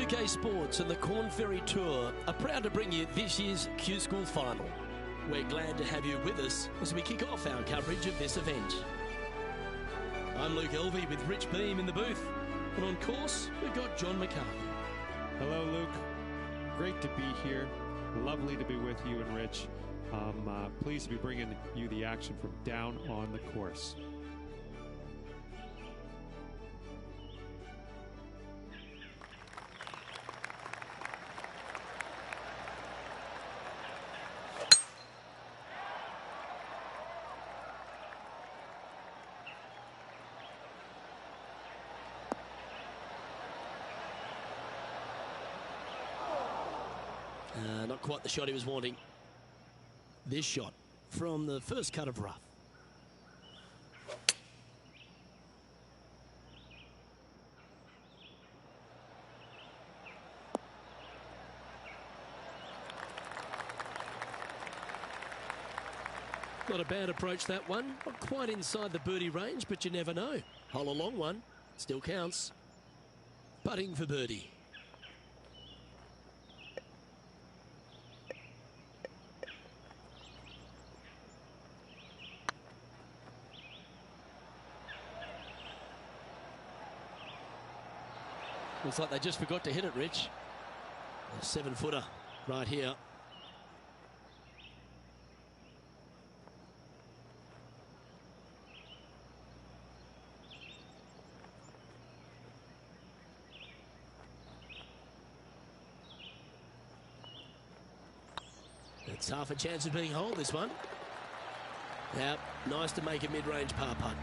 UK Sports and the Corn Ferry Tour are proud to bring you this year's Q School Final. We're glad to have you with us as we kick off our coverage of this event. I'm Luke Elvey with Rich Beam in the booth, and on course we've got John McCarthy. Hello, Luke. Great to be here. Lovely to be with you and Rich. Pleased to be bringing you the action from down on the course. Not quite the shot he was wanting. This shot from the first cut of rough. Not a bad approach, that one. Not quite inside the birdie range, but you never know. Hole a long one. Still counts. Putting for birdie. Looks like they just forgot to hit it, Rich. A 7-footer right here. It's half a chance of being holed, this one. Yep, nice to make a mid-range par putt.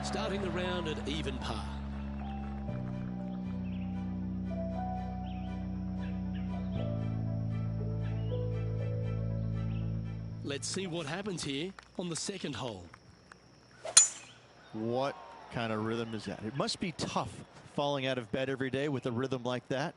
Starting the round at even par. Let's see what happens here on the second hole. What kind of rhythm is that? It must be tough falling out of bed every day with a rhythm like that.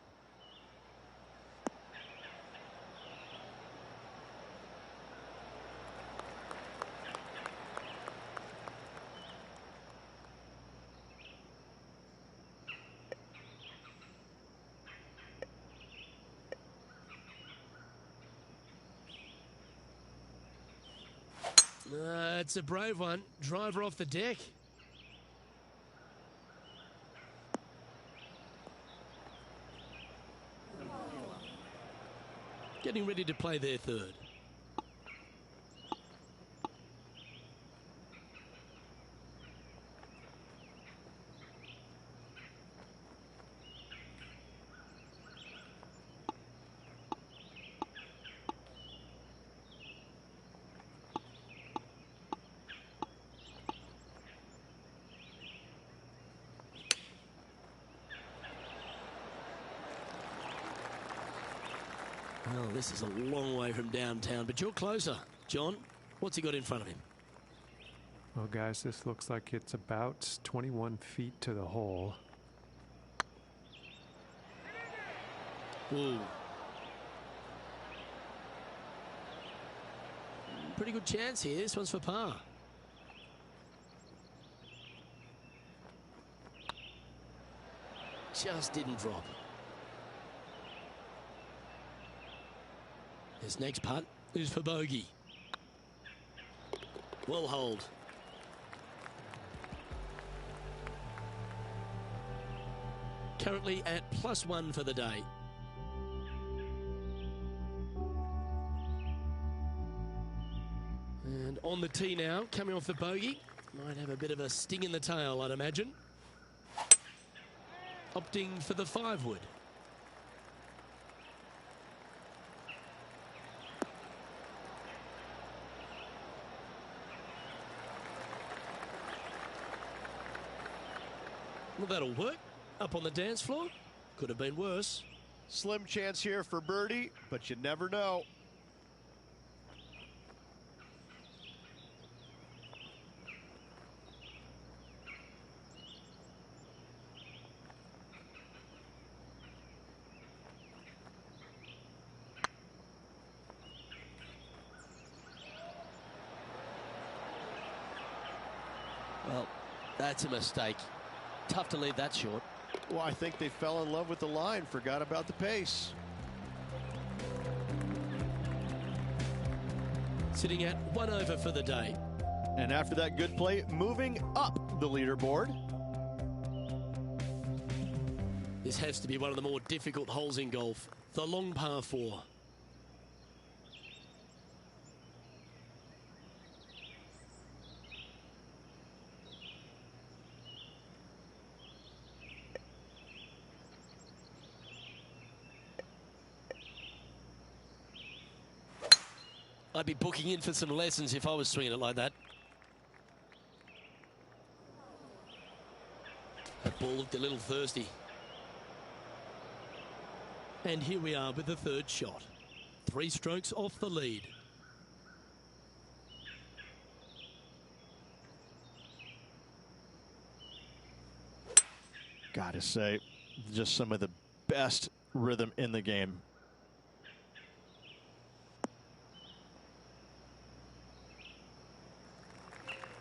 It's a brave one. Driver off the deck. Getting ready to play their third. Well, this is a long way from downtown, but you're closer. John, what's he got in front of him? Well, guys, this looks like it's about 21 feet to the hole. Ooh. Pretty good chance here. This one's for par. Just didn't drop. His next putt is for bogey. Well hold. Currently at +1 for the day. And on the tee now, coming off the bogey. Might have a bit of a sting in the tail, I'd imagine. Opting for the 5-wood. Well, that'll work. Up on the dance floor. Could have been worse. Slim chance here for birdie, but you never know. Well, that's a mistake. Tough to leave that short. Well, I think they fell in love with the line, forgot about the pace. Sitting at 1 over for the day. And after that good play, moving up the leaderboard. This has to be one of the more difficult holes in golf. The long par 4. I'd be booking in for some lessons if I was swinging it like that. That ball looked a little thirsty. And here we are with the third shot. 3 strokes off the lead. Gotta say, just some of the best rhythm in the game.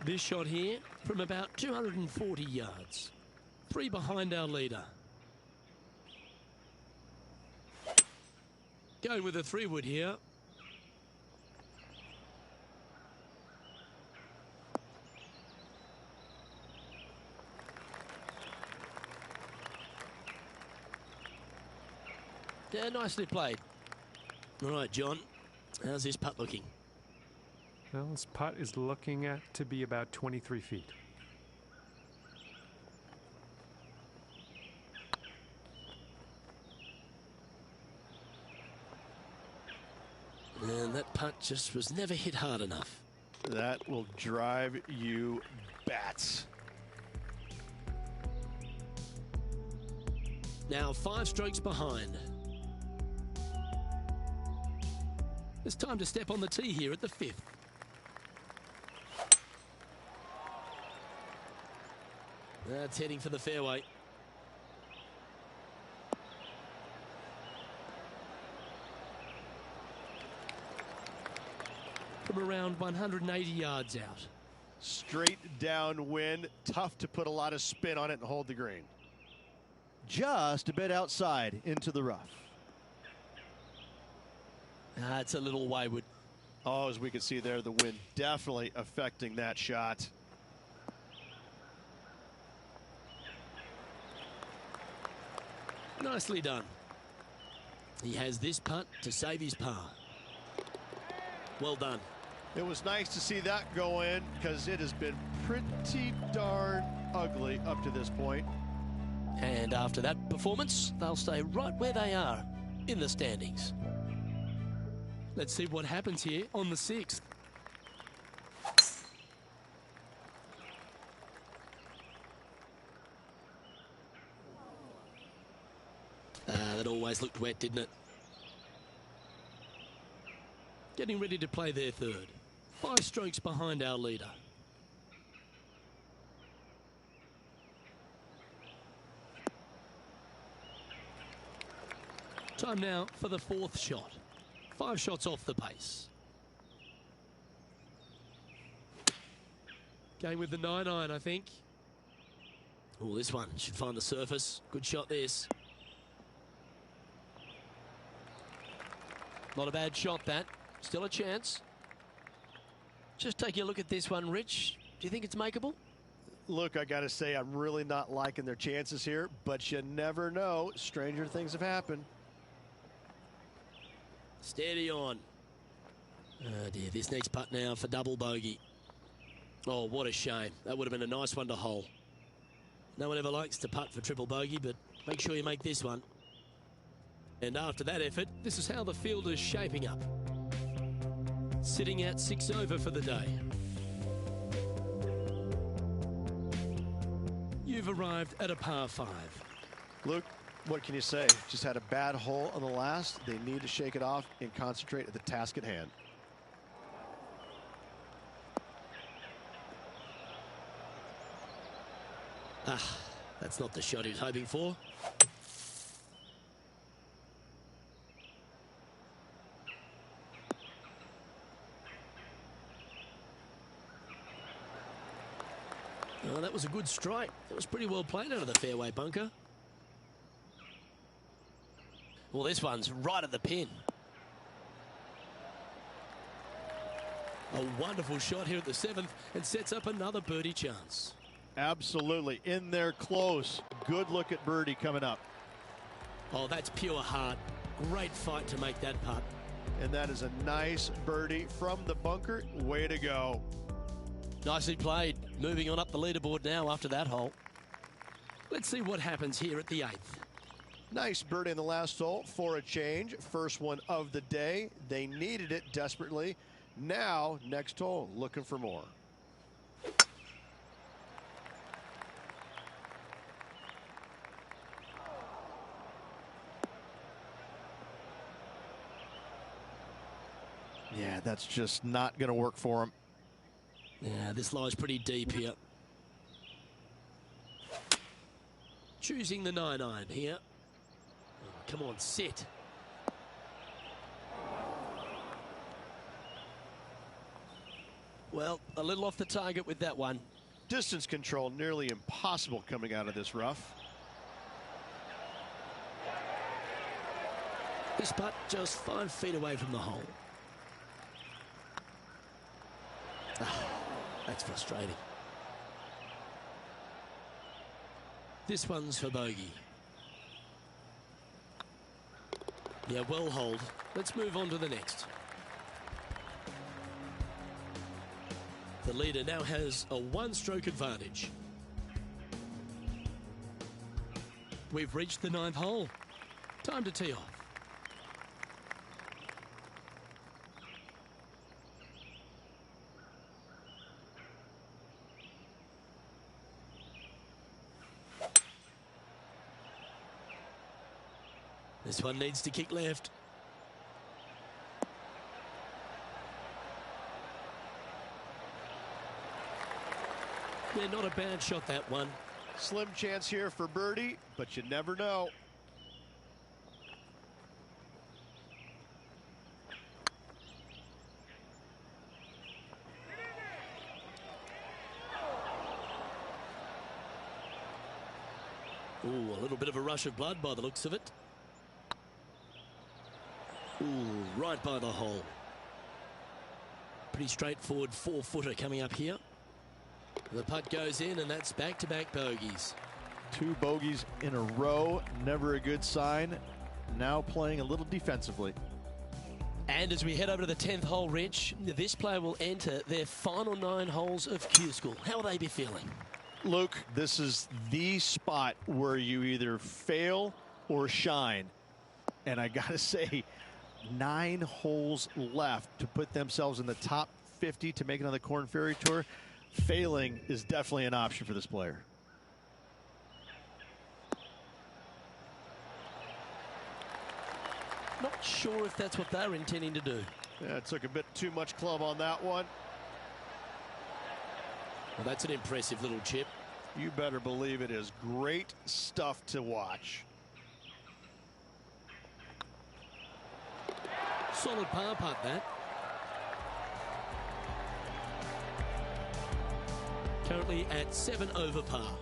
This shot here from about 240 yards. 3 behind our leader. Going with a 3-wood here. Yeah, nicely played. All right, John, how's this putt looking? Well, this putt is looking at to be about 23 feet. And that putt just was never hit hard enough. That will drive you bats. Now 5 strokes behind. It's time to step on the tee here at the 5th. That's heading for the fairway. From around 180 yards out. Straight downwind, tough to put a lot of spin on it and hold the green. Just a bit outside into the rough. It's a little wayward. Oh, as we can see there, the wind definitely affecting that shot. Nicely done. He has this putt to save his par. Well done. It was nice to see that go in because it has been pretty darn ugly up to this point. And after that performance, they'll stay right where they are in the standings. Let's see what happens here on the 6th. That always looked wet, didn't it? Getting ready to play their third. 5 strokes behind our leader. Time now for the 4th shot. 5 shots off the pace. Going with the 9-iron, I think. Oh, this one should find the surface. Good shot, this. Not a bad shot, that. Still a chance. Just taking a look at this one, Rich. Do you think it's makeable? Look, I got to say, I'm really not liking their chances here, but you never know. Stranger things have happened. Steady on. Oh dear, this next putt now for double bogey. Oh, what a shame. That would have been a nice one to hole. No one ever likes to putt for triple bogey, but make sure you make this one. And after that effort, this is how the field is shaping up. Sitting at 6 over for the day. You've arrived at a par 5. Luke, what can you say? Just had a bad hole on the last. They need to shake it off and concentrate at the task at hand. That's not the shot he was hoping for. Oh, that was a good strike. That was pretty well played out of the fairway bunker. Well, this one's right at the pin. A wonderful shot here at the 7th and sets up another birdie chance. Absolutely. In there close. Good look at birdie coming up. Oh, that's pure heart. Great fight to make that putt. And that is a nice birdie from the bunker. Way to go. Nicely played. Moving on up the leaderboard now after that hole. Let's see what happens here at the 8th. Nice birdie in the last hole for a change. First one of the day. They needed it desperately. Now, next hole, looking for more. Yeah, that's just not going to work for him. Yeah, this lies pretty deep here. Choosing the 9-iron here. Oh, come on, sit. Well, a little off the target with that one. Distance control nearly impossible coming out of this rough. This putt just 5 feet away from the hole. Oh, that's frustrating. This one's for bogey. Yeah, well holed. Let's move on to the next. The leader now has a 1-stroke advantage. We've reached the 9th hole. Time to tee off. This one needs to kick left. Yeah, not a bad shot, that one. Slim chance here for birdie, but you never know. Ooh, a little bit of a rush of blood by the looks of it. Ooh, right by the hole. Pretty straightforward 4-footer coming up here. The putt goes in, and that's back-to-back bogeys. 2 bogeys in a row, never a good sign. Now playing a little defensively. And as we head over to the 10th hole, Rich, this player will enter their final 9 holes of Q School. How will they be feeling? Luke, this is the spot where you either fail or shine. And I got to say, 9 holes left to put themselves in the top 50 to make it on the Korn Ferry Tour. Failing is definitely an option for this player. Not sure if that's what they're intending to do. Yeah, it took a bit too much club on that one. Well, that's an impressive little chip. You better believe it is great stuff to watch. Solid par putt, that. Currently at 7 over par.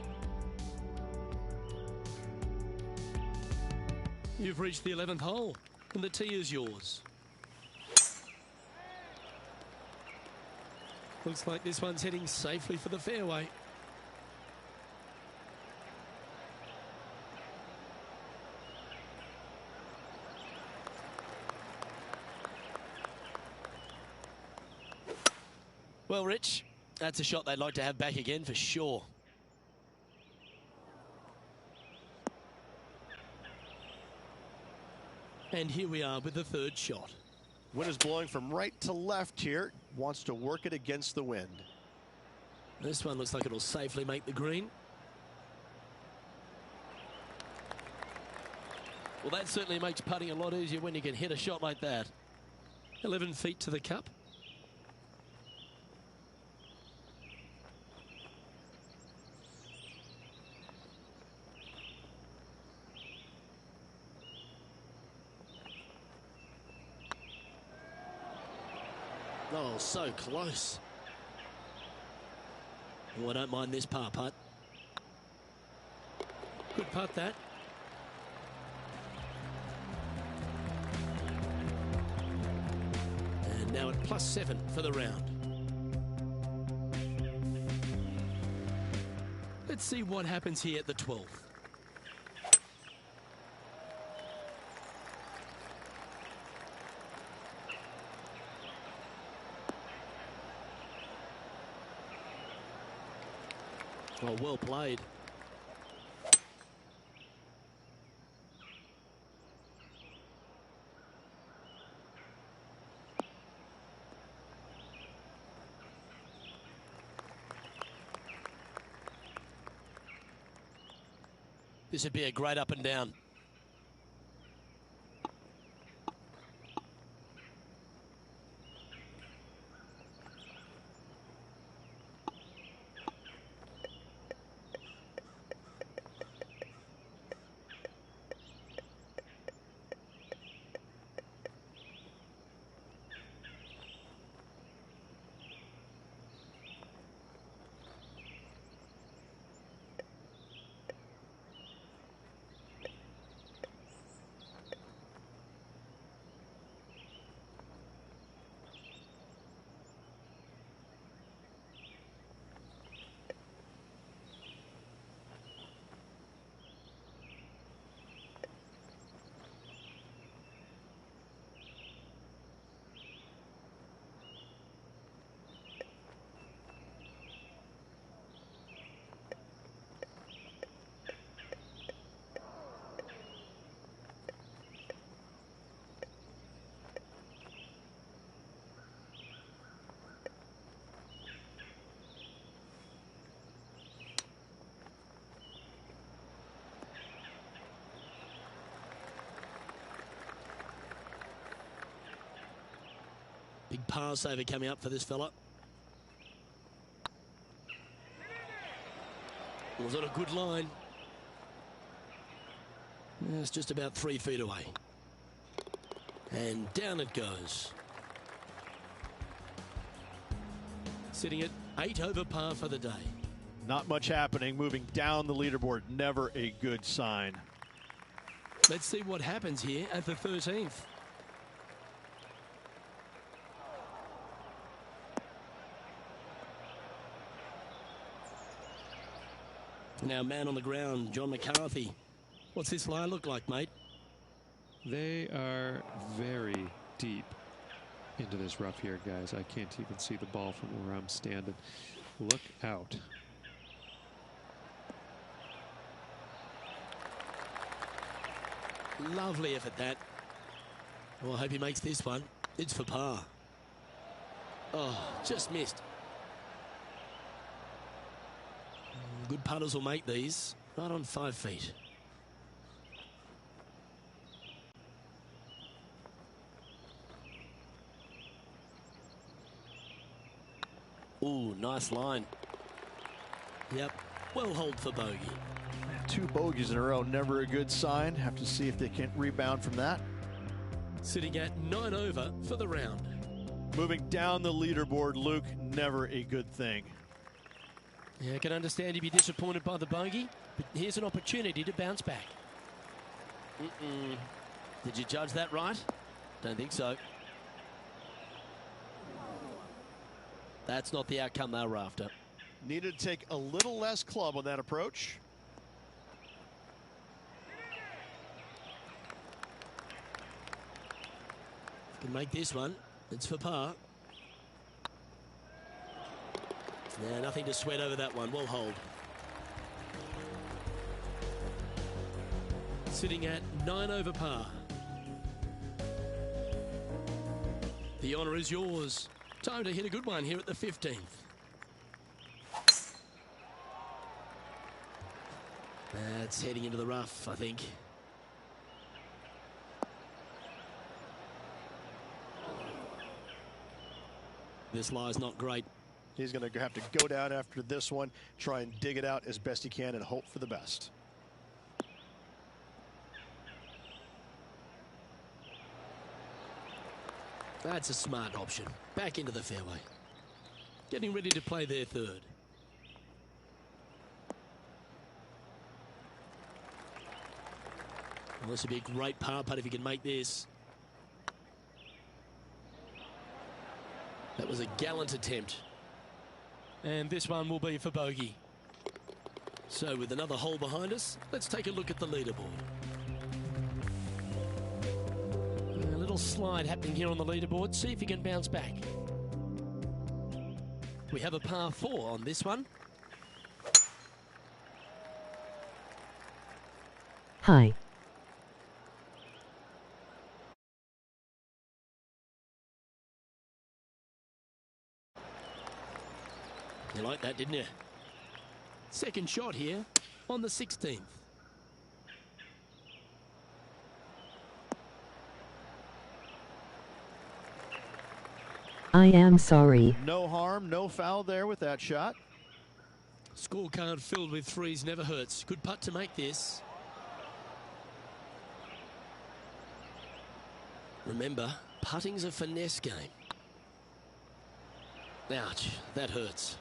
You've reached the 11th hole, and the tee is yours. Looks like this one's heading safely for the fairway. Well, Rich, that's a shot they'd like to have back again for sure. And here we are with the 3rd shot. Wind is blowing from right to left here. Wants to work it against the wind. This one looks like it'll safely make the green. Well, that certainly makes putting a lot easier when you can hit a shot like that. 11 feet to the cup. Oh, so close. Oh, I don't mind this par putt. Good putt, that. Now at +7 for the round. Let's see what happens here at the 12th. Oh, well played. This would be a great up and down. Big pass over coming up for this fella. Was on a good line. It's just about 3 feet away. And down it goes. Sitting at 8 over par for the day. Not much happening. Moving down the leaderboard, never a good sign. Let's see what happens here at the 13th. Now man on the ground, John McCarthy. What's this line look like, mate? They are very deep into this rough here, guys. I can't even see the ball from where I'm standing. Look out. Lovely effort, that. Well, I hope he makes this one. It's for par. Oh, just missed. Good putters will make these. Right on 5 feet. Ooh, nice line. Yep, well hold for bogey. 2 bogeys in a row, never a good sign. Have to see if they can rebound from that. Sitting at 9 over for the round. Moving down the leaderboard, Luke, never a good thing. Yeah, I can understand you'd be disappointed by the bogey, but here's an opportunity to bounce back. Did you judge that right? Don't think so. That's not the outcome they were after. Needed to take a little less club on that approach. Can make this one. It's for par. Yeah, nothing to sweat over that one. Well hold. Sitting at 9 over par. The honour is yours. Time to hit a good one here at the 15th. That's heading into the rough, I think. This lie's not great. He's going to have to go down after this one, try and dig it out as best he can and hope for the best. That's a smart option. Back into the fairway. Getting ready to play their third. Well, this would be a great par putt if he can make this. That was a gallant attempt. And this one will be for bogey. So with another hole behind us, let's take a look at the leaderboard. A little slide happening here on the leaderboard. See if you can bounce back. We have a par 4 on this one. Hi. You liked that, didn't you? Second shot here on the 16th. I am sorry. No harm, no foul there with that shot. Scorecard filled with threes never hurts. Good putt to make this. Remember, putting's a finesse game. Ouch, that hurts.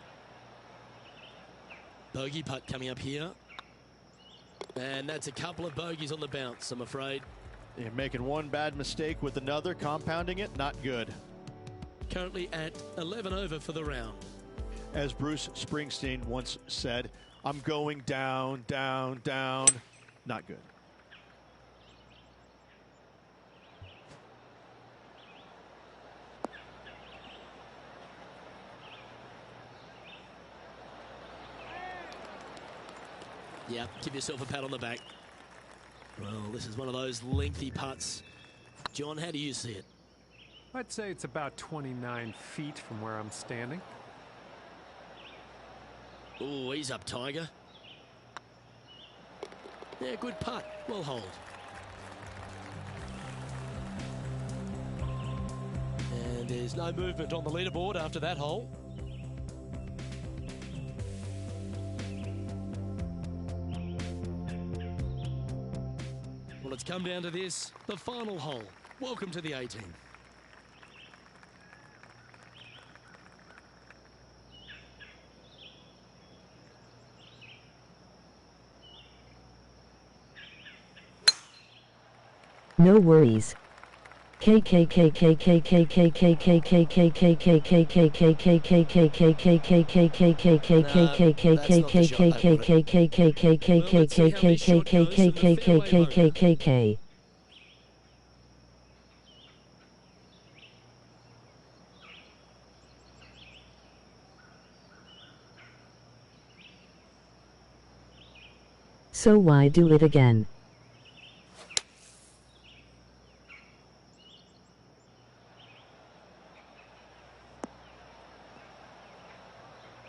Bogey putt coming up here. And that's a couple of bogeys on the bounce, I'm afraid. You're making one bad mistake with another, compounding it, not good. Currently at 11 over for the round. As Bruce Springsteen once said, I'm going down, down, down. Not good. Yeah, give yourself a pat on the back. Well, this is one of those lengthy putts. John, how do you see it? I'd say it's about 29 feet from where I'm standing. Oh, he's up, Tiger. Yeah, good putt. Well hold. And there's no movement on the leaderboard after that hole. Well, it's come down to this, the final hole. Welcome to the 18th. No worries. So why do it again?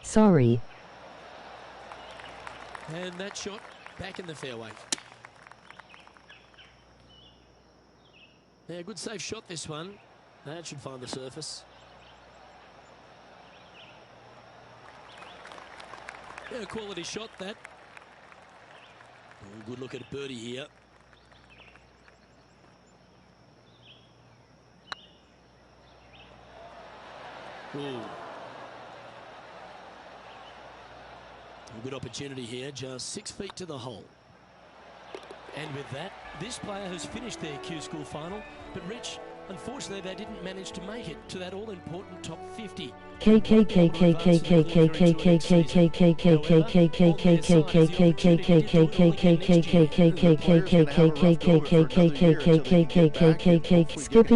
Sorry. And that shot back in the fairway. Yeah, good safe shot this one. That should find the surface. Yeah, quality shot that. Oh, good look at birdie here. Ooh. A good opportunity here, just 6 feet to the hole. And with that, this player has finished their Q School final. But Rich, unfortunately, they didn't manage to make it to that all-important top 50. Skipping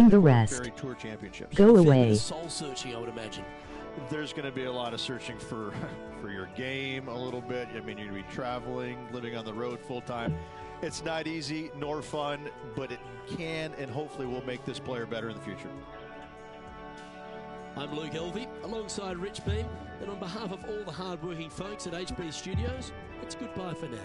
the rest. Go away. Soul searching, I would imagine. There's going to be a lot of searching for your game a little bit. I mean, you're going to be traveling, living on the road full time. It's not easy nor fun, but it can and hopefully will make this player better in the future. I'm Luke Elvey, alongside Rich Beam, and on behalf of all the hard-working folks at HB Studios, it's goodbye for now.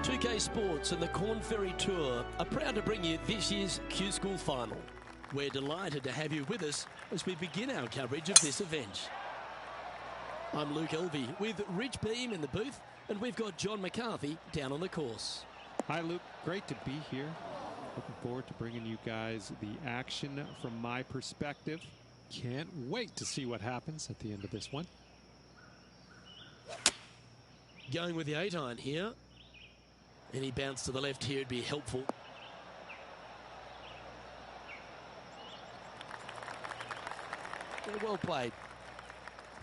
2K Sports and the Corn Ferry Tour are proud to bring you this year's Q School Final. We're delighted to have you with us as we begin our coverage of this event. I'm Luke Elvey with Rich Beam in the booth, and we've got John McCarthy down on the course. Hi, Luke. Great to be here. Looking forward to bringing you guys the action from my perspective. Can't wait to see what happens at the end of this one. Going with the 8-iron here. Any bounce to the left here would be helpful. Well played.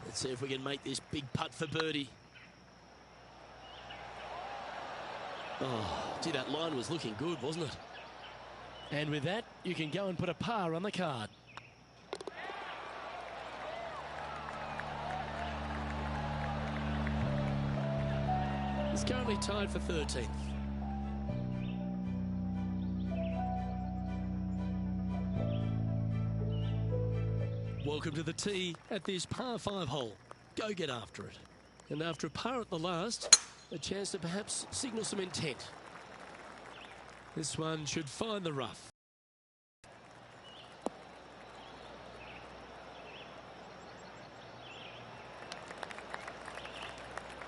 Let's see if we can make this big putt for birdie. Oh, gee, that line was looking good, wasn't it? And with that, you can go and put a par on the card. It's currently tied for 13th. Welcome to the tee at this par 5 hole. Go get after it. And after a par at the last, a chance to perhaps signal some intent. This one should find the rough.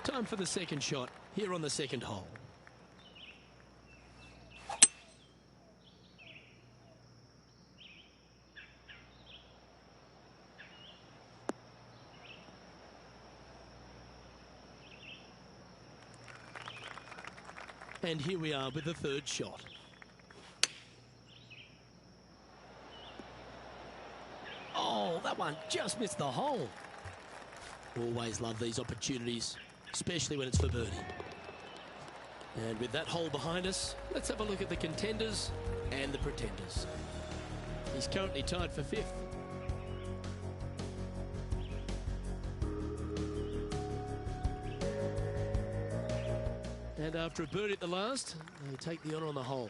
Time for the second shot here on the second hole. And here we are with the third shot. Oh, that one just missed the hole. Always love these opportunities, especially when it's for birdie. And with that hole behind us, let's have a look at the contenders and the pretenders. He's currently tied for 5th. And after a birdie at the last, they take the honour on the hole.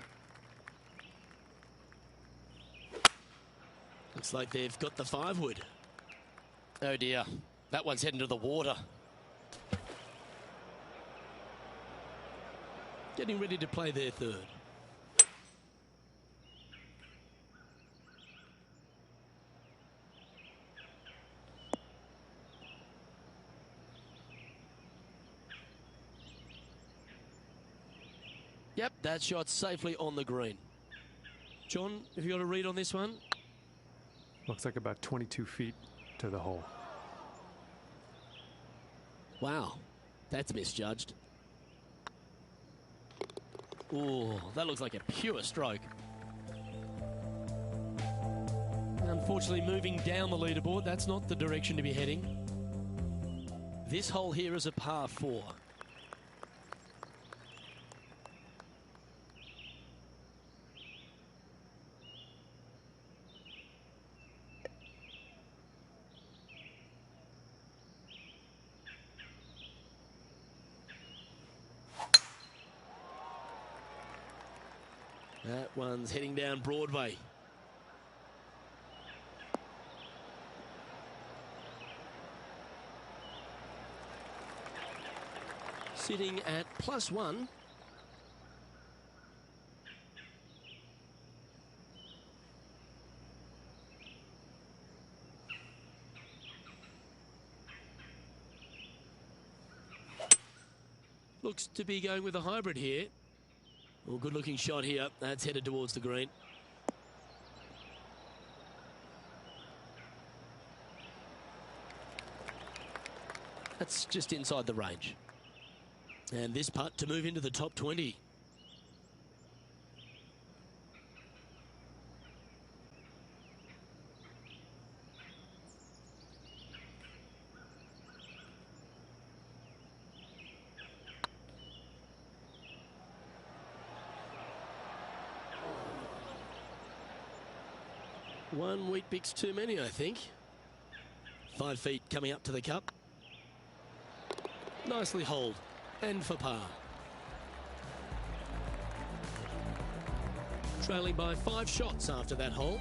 Looks like they've got the 5-wood. Oh dear, that one's heading to the water. Getting ready to play their third. Yep, that shot's safely on the green. John, have you got a read on this one? Looks like about 22 feet to the hole. Wow, that's misjudged. Oh, that looks like a pure stroke. Unfortunately, moving down the leaderboard, that's not the direction to be heading. This hole here is a par 4. That one's heading down Broadway. Sitting at +1. Looks to be going with a hybrid here. Well, good looking shot here. That's headed towards the green. That's just inside the range. And this putt to move into the top 20. One wheat bix too many, I think. 5 feet coming up to the cup. Nicely holed and for par. Trailing by 5 shots after that hole.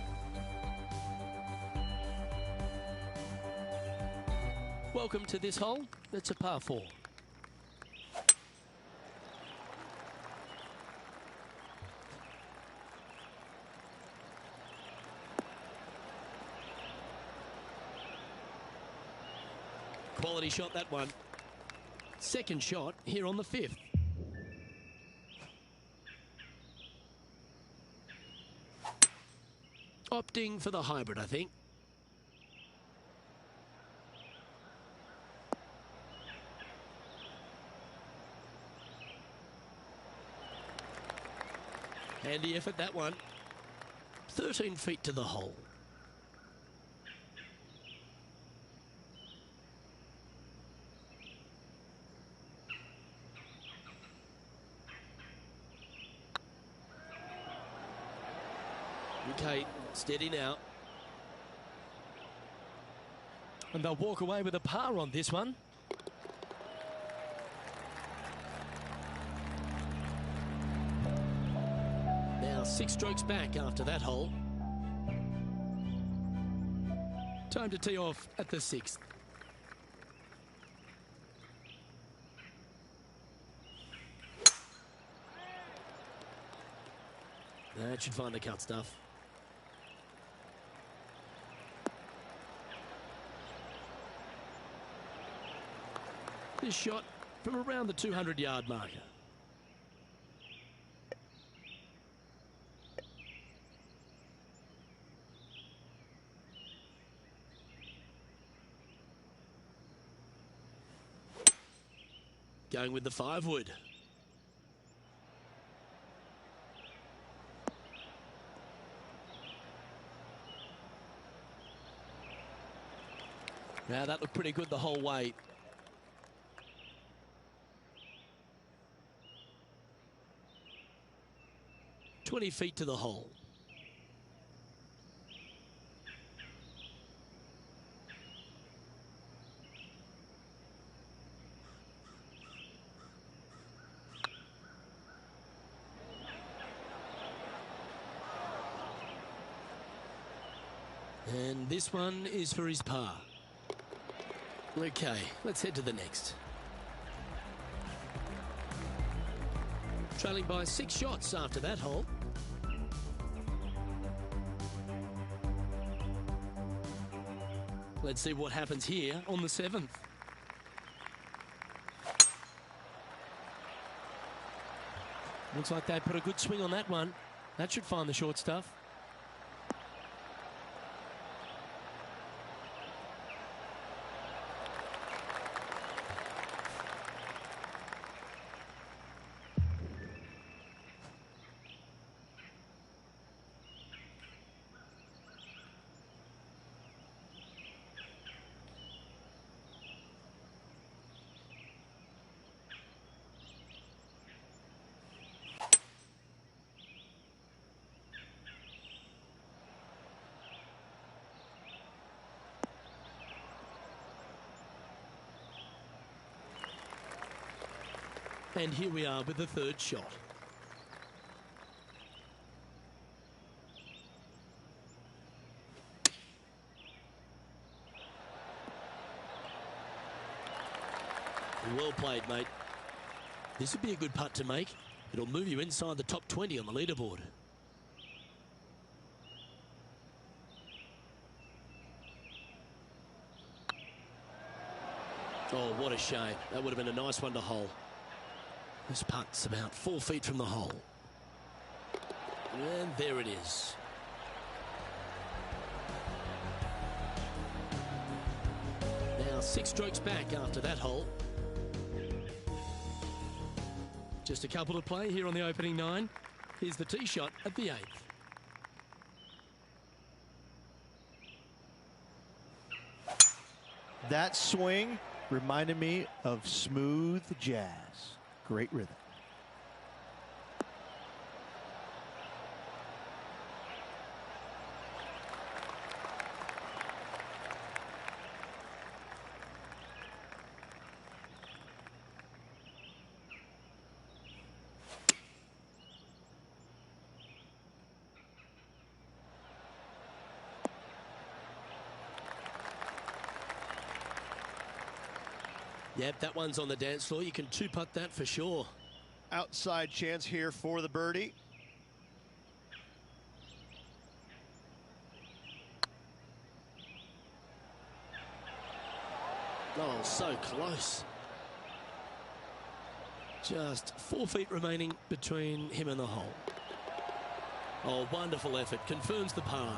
Welcome to this hole. It's a par 4. quality shot, that one. Second shot here on the 5th. Opting for the hybrid, I think. Handy effort, that one. 13 feet to the hole. Okay, steady now. And they'll walk away with a par on this one. Now 6 strokes back after that hole. Time to tee off at the 6th. That should find the cut stuff. This shot from around the 200-yard marker. Going with the 5-wood. Now that looked pretty good the whole way. "20 feet to the hole. And this one is for his par. Okay, let's head to the next. Trailing by 6 shots after that hole. Let's see what happens here on the 7th. Looks like they put a good swing on that one. That should find the short stuff. And here we are with the 3rd shot. Well played, mate. This would be a good putt to make. It'll move you inside the top 20 on the leaderboard. Oh, what a shame. That would have been a nice one to hole. This putt's about 4 feet from the hole. And there it is. Now 6 strokes back after that hole. Just a couple to play here on the opening 9. Here's the tee shot at the 8th. That swing reminded me of smooth jazz. Great rhythm. Yep, that one's on the dance floor. You can 2-putt that for sure. Outside chance here for the birdie. Oh, so close. Just 4 feet remaining between him and the hole. Oh, wonderful effort. Confirms the par.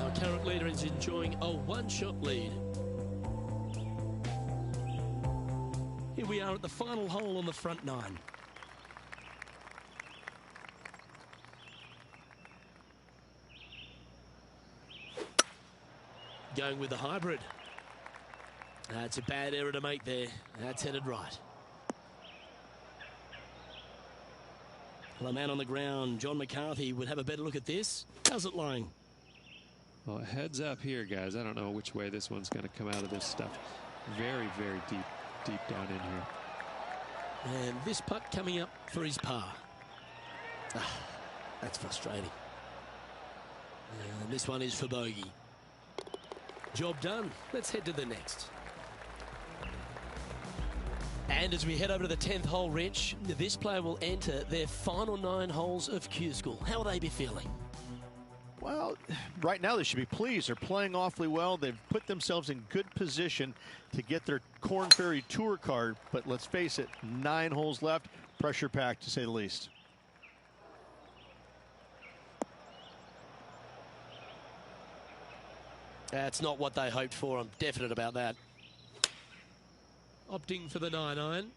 Our current leader is enjoying a one-shot lead. Here we are at the final hole on the front nine. Going with the hybrid. That's a bad error to make there. That's headed right. Well, a man on the ground, John McCarthy, would have a better look at this. How's it lying? Well, heads up here, guys. I don't know which way this one's going to come out of this stuff. Very, very deep down in here. And this putt coming up for his par. Ah, that's frustrating. And this one is for bogey. Job done. Let's head to the next. And as we head over to the 10th hole, Rich, this player will enter their final 9 holes of Q School. How will they be feeling? Well, right now they should be pleased. They're playing awfully well. They've put themselves in good position to get their Korn Ferry Tour card. But let's face it, 9 holes left. Pressure packed, to say the least. That's not what they hoped for. I'm definite about that. Opting for the 9-iron.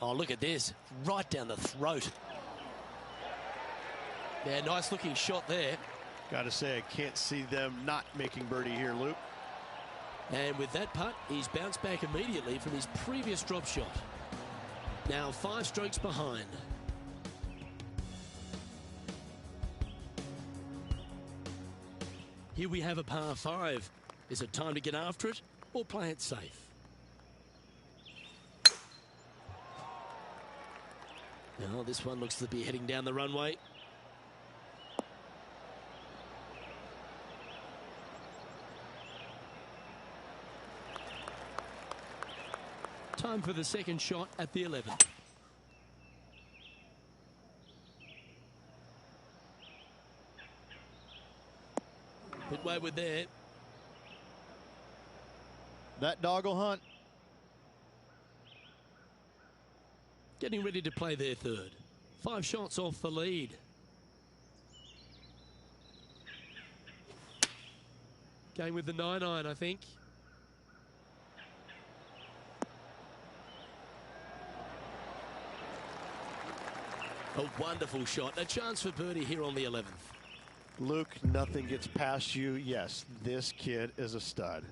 Oh, look at this. Right down the throat. Yeah, nice looking shot there. Got to say, I can't see them not making birdie here, Luke. And with that putt, he's bounced back immediately from his previous drop shot. Now 5 strokes behind. Here we have a par 5. Is it time to get after it or play it safe? Now this one looks to be heading down the runway. Time for the second shot at the 11th. Bit wayward there. That dog will hunt. Getting ready to play their third. 5 shots off the lead. Going with the 9-iron, I think. A wonderful shot. A chance for birdie here on the 11th. Luke, nothing gets past you. Yes, this kid is a stud.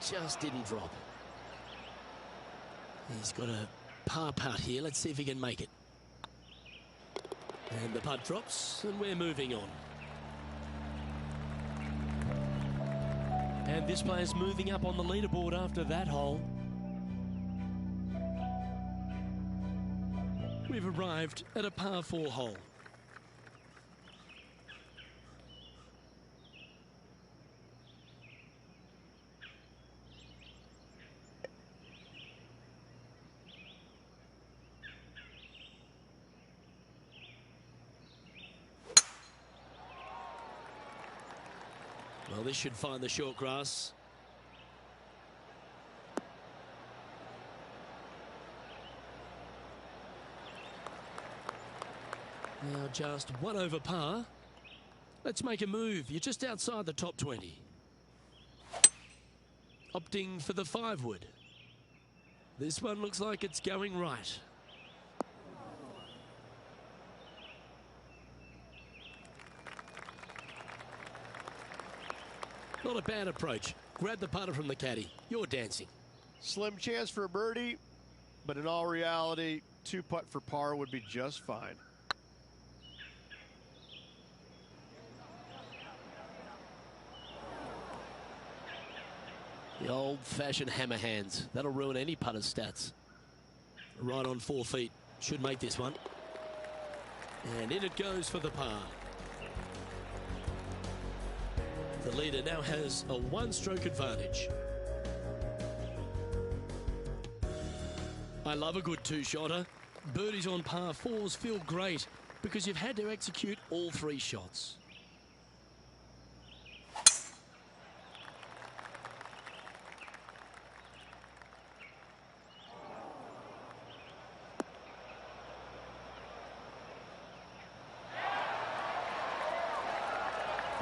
Just didn't drop. He's got a par putt here. Let's see if he can make it. And the putt drops, and we're moving on. And this player's moving up on the leaderboard after that hole. We've arrived at a par 4 hole. Well, this should find the short grass. Now just 1 over par. Let's make a move. You're just outside the top 20. Opting for the 5 wood. This one looks like it's going right. Not a bad approach. Grab the putter from the caddy. You're dancing. Slim chance for a birdie, but in all reality, 2 putt for par would be just fine. The old-fashioned hammer hands. That'll ruin any putter's stats. Right on 4 feet. Should make this one. And in it goes for the par. The leader now has a 1-stroke advantage. I love a good 2-shotter. Birdies on par 4s feel great because you've had to execute all 3 shots.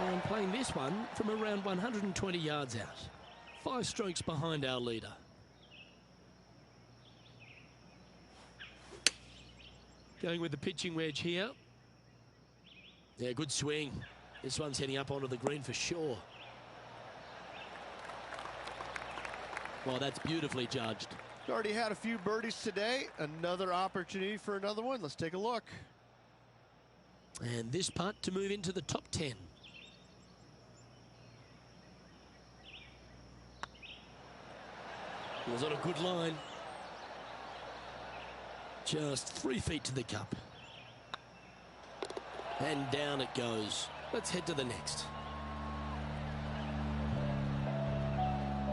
And playing this one from around 120 yards out. 5 strokes behind our leader. Going with the pitching wedge here. Yeah, good swing. This one's heading up onto the green for sure. Well, that's beautifully judged. Already had a few birdies today. Another opportunity for another one. Let's take a look. And this putt to move into the top 10. It was on a good line. Just 3 feet to the cup. And down it goes. Let's head to the next.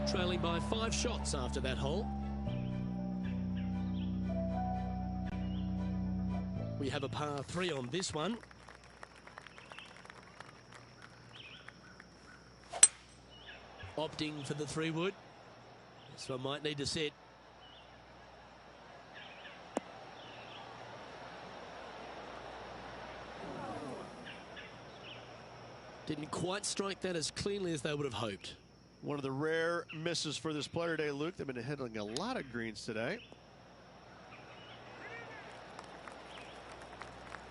Trailing by 5 shots after that hole. We have a par 3 on this one. Opting for the 3-wood. This one might need to sit. Didn't quite strike that as cleanly as they would have hoped. One of the rare misses for this player today, Luke. They've been hitting a lot of greens today.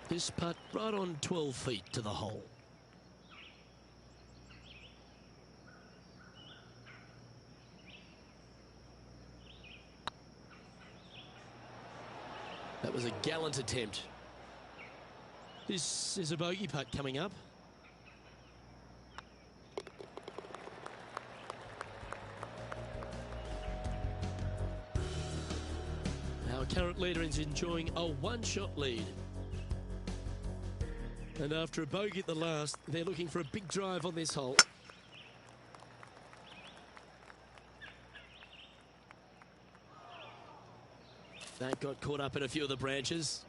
This putt right on 12 feet to the hole. That was a gallant attempt. This is a bogey putt coming up. Our current leader is enjoying a 1-shot lead. And after a bogey at the last, they're looking for a big drive on this hole. That got caught up in a few of the branches.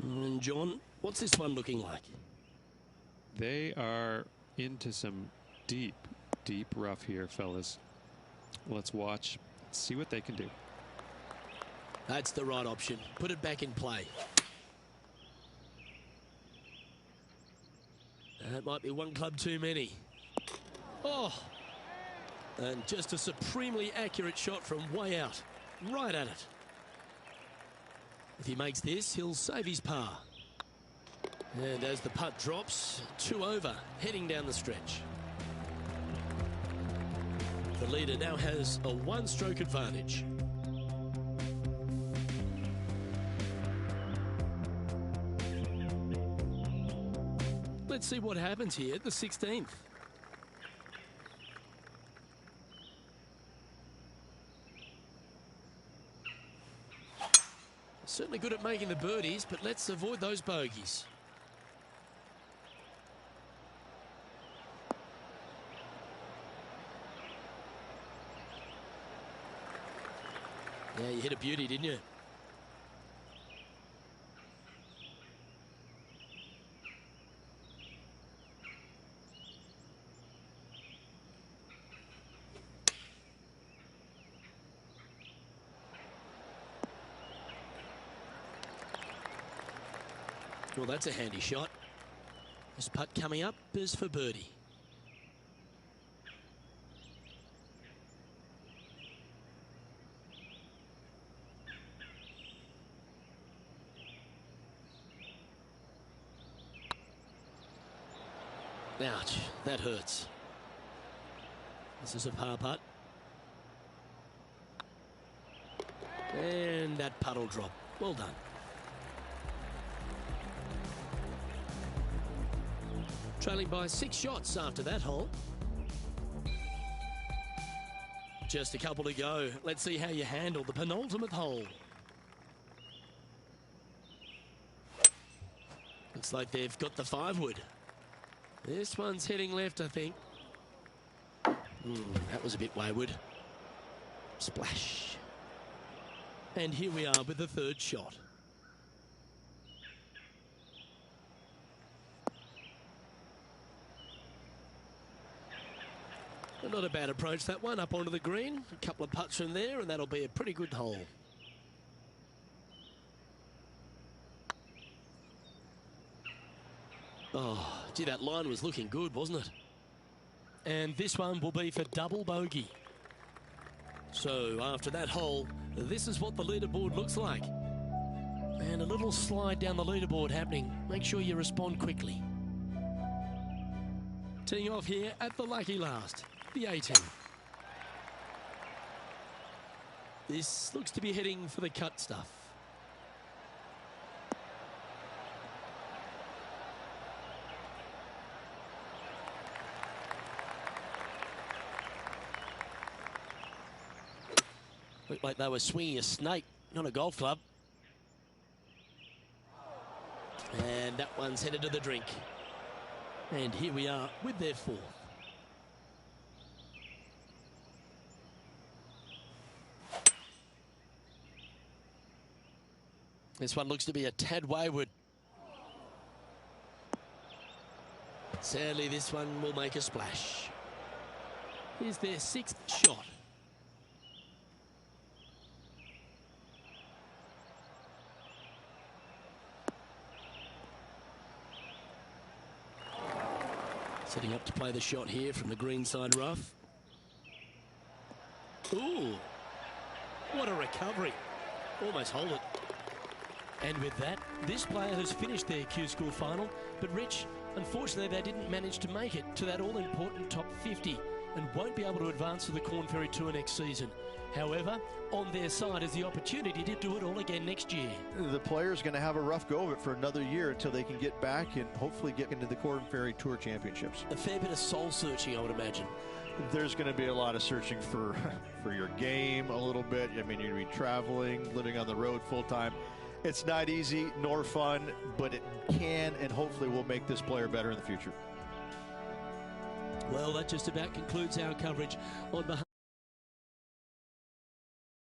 And John, what's this one looking like? They are into some deep, deep rough here, fellas. Let's watch, see what they can do. That's the right option. Put it back in play. That might be one club too many. Oh! And just a supremely accurate shot from way out. Right at it. If he makes this, he'll save his par. And as the putt drops, 2 over, heading down the stretch. The leader now has a 1-stroke advantage. Let's see what happens here at the 16th. Certainly good at making the birdies, but let's avoid those bogeys. Yeah, you hit a beauty, didn't you? Well, that's a handy shot. This putt coming up is for birdie. Ouch, that hurts. This is a par putt. And that putt will drop. Well done. Trailing by 6 shots after that hole. Just a couple to go. Let's see how you handle the penultimate hole. Looks like they've got the 5-wood. This one's heading left, I think. That was a bit wayward. Splash. And here we are with the 3rd shot. Not a bad approach, that one, up onto the green. A couple of putts from there, and that'll be a pretty good hole. Oh, gee, that line was looking good, wasn't it? And this one will be for double bogey. So after that hole, this is what the leaderboard looks like. And a little slide down the leaderboard happening. Make sure you respond quickly. Teeing off here at the lucky last, the 18. This looks to be heading for the cut stuff. Looked like they were swinging a snake, not a golf club. And that one's headed to the drink. And here we are with their fourth. This one looks to be a tad wayward. Sadly, this one will make a splash. Here's their sixth shot. Setting up to play the shot here from the greenside rough. Ooh, what a recovery. Almost hold it. And with that, this player has finished their Q School final. But Rich, unfortunately, they didn't manage to make it to that all-important top 50 and won't be able to advance to the Korn Ferry Tour next season. However, on their side is the opportunity to do it all again next year. The player's going to have a rough go of it for another year until they can get back and hopefully get into the Korn Ferry Tour Championships. A fair bit of soul searching, I would imagine. There's going to be a lot of searching for your game a little bit. I mean, you're going to be traveling, living on the road full time. It's not easy nor fun, but it can and hopefully will make this player better in the future. Well, that just about concludes our coverage on behalf